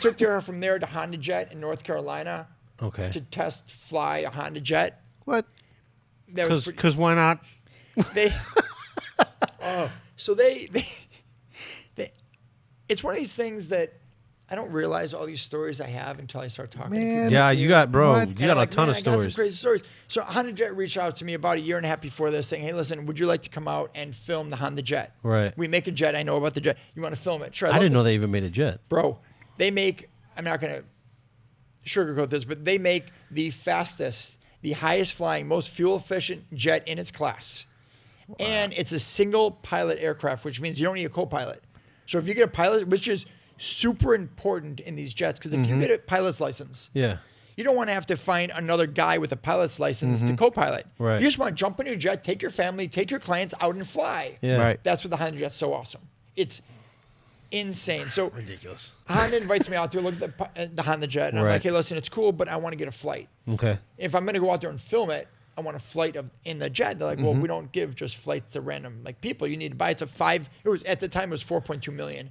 took her from there to Honda Jet in North Carolina. Okay. To test fly a Honda Jet. What? Because why not? They. So they. It's one of these things that I don't realize all these stories I have until I start talking. Man. to people. Yeah, you got, bro. What? You got a ton of I got some stories. crazy stories. So Honda Jet reached out to me about a year and a half before this, saying, "Hey, listen, would you like to come out and film the Honda Jet? Right. We make a jet. I know about the jet. You want to film it? Sure." I didn't know they even made a jet. Bro, they make. I'm not gonna sugarcoat this, but they make the fastest, the highest flying, most fuel efficient jet in its class. Wow. And it's a single pilot aircraft, which means you don't need a co-pilot. So if you get a pilot, which is super important in these jets, because if you get a pilot's license, Yeah. you don't want to have to find another guy with a pilot's license to co-pilot. Right. You just want to jump in your jet, take your family, take your clients out and fly. Yeah. Right. That's what the Honda Jet's so awesome. It's insane. So Ridiculous. Honda invites me out to look at the Honda Jet. And I'm Right. like, hey, listen, it's cool, but I want to get a flight. Okay. If I'm going to go out there and film it, I want a flight in the jet. They're like, well, we don't give just flights to random people. You need to buy it. At the time, it was $4.2 million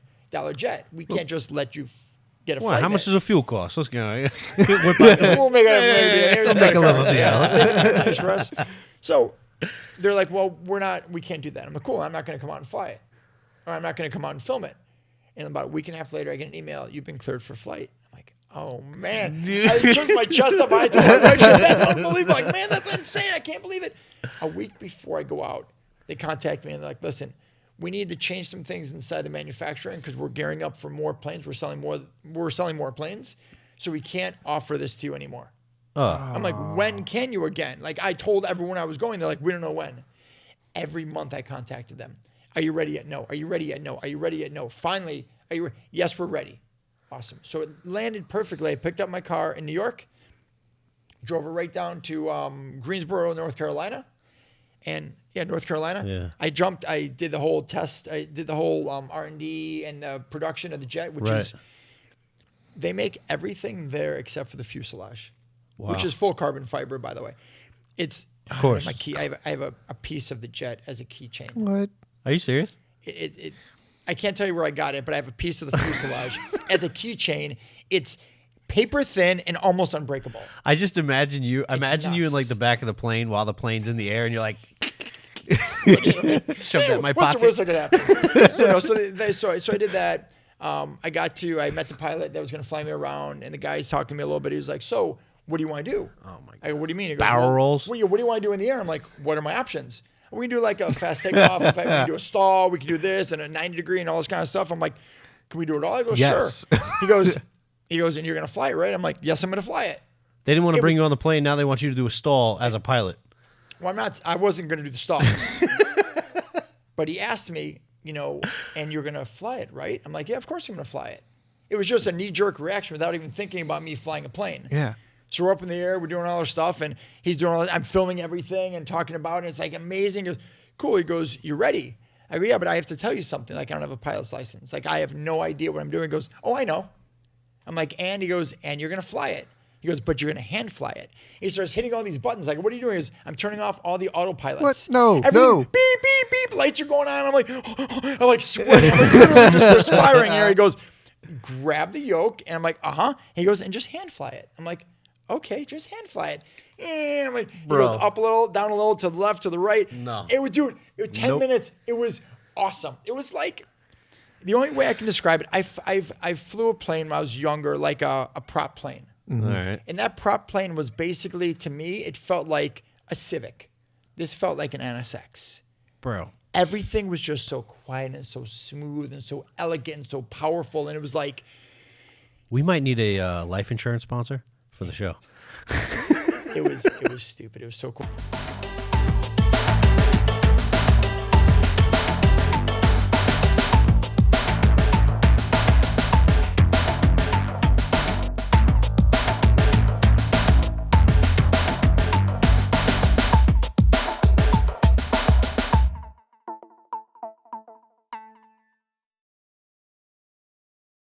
jet. We can't just let you get a Well, flight. how much does a fuel cost? Let's go. We'll make We'll make a little deal. Nice for us. So they're like, well, we can't do that. I'm like, cool, I'm not going to come out and fly it. Or I'm not going to come out and film it. And about a week and a half later, I get an email, you've been cleared for flight. I'm like, oh, man. I took my chest up. I told my wife, that's unbelievable. Like, man, that's insane. I can't believe it. A week before I go out, they contact me and they're like, listen, we need to change some things inside the manufacturing because we're gearing up for more planes. We're selling more planes. So we can't offer this to you anymore. I'm like, when can you again? Like, I told everyone I was going. They're like, we don't know when. Every month I contacted them. Are you ready yet? No. Are you ready yet? No. Are you ready yet? No. Finally, yes, we're ready. Awesome. So it landed perfectly. I picked up my car in New York, drove it right down to Greensboro, North Carolina. And North Carolina. Yeah. I did the whole test. I did the whole R&D and the production of the jet, which is, they make everything there except for the fuselage, which is full carbon fiber, by the way. It's, of course. My key. I have a piece of the jet as a keychain. What? Are you serious? I can't tell you where I got it, but I have a piece of the fuselage as a keychain. It's paper thin and almost unbreakable. I just imagine you. Imagine you in nuts. like the back of the plane while the plane's in the air, and you're like, shove that in my What's pocket. the worst that could happen? So I did that. I met the pilot that was going to fly me around, and the guy's talking to me a little bit. He was like, so what do you want to do? Oh my God. I go, what do you mean? He goes, Barrel rolls? What do you want to do in the air? I'm like, what are my options? We can do like a fast takeoff. In fact, we can do a stall. We can do this and a 90 degree and all this kind of stuff. I'm like, can we do it all? I go, Yes. sure. He goes, and you're going to fly it, right? I'm like, yes, I'm going to fly it. They didn't want to bring you on the plane. Now they want you to do a stall as a pilot. Well, I wasn't going to do the stall. But he asked me, and you're going to fly it, right? I'm like, yeah, of course I'm going to fly it. It was just a knee-jerk reaction without even thinking about me flying a plane. Yeah. So we're up in the air, we're doing all our stuff, and he's doing all. I'm filming everything and talking about it. It's like amazing. He goes, cool. He goes, you ready? I go, yeah, but I have to tell you something. Like, I don't have a pilot's license. Like, I have no idea what I'm doing. He goes, oh, I know. I'm like, and he goes, and you're going to fly it. He goes, but you're going to hand fly it. He starts hitting all these buttons. Like, what are you doing? He goes, I'm turning off all the autopilots. What? No, Everything, no. Beep, beep, beep. Lights are going on. I'm like, I'm like sweating. I'm like literally just perspiring here. He goes, grab the yoke. And I'm like, uh-huh. He goes, and just hand fly it. I'm like, okay, just hand fly it. And I'm like, he goes up a little, down a little, to the left, to the right. No. It was 10 minutes. It was awesome. It was like, the only way I can describe it, I flew a plane when I was younger, like a prop plane. Mm-hmm. All right. And that prop plane was basically, to me, it felt like a Civic. This felt like an NSX. Bro. Everything was just so quiet and so smooth and so elegant and so powerful. And it was like, We might need a life insurance sponsor for the show. it was stupid. It was so cool.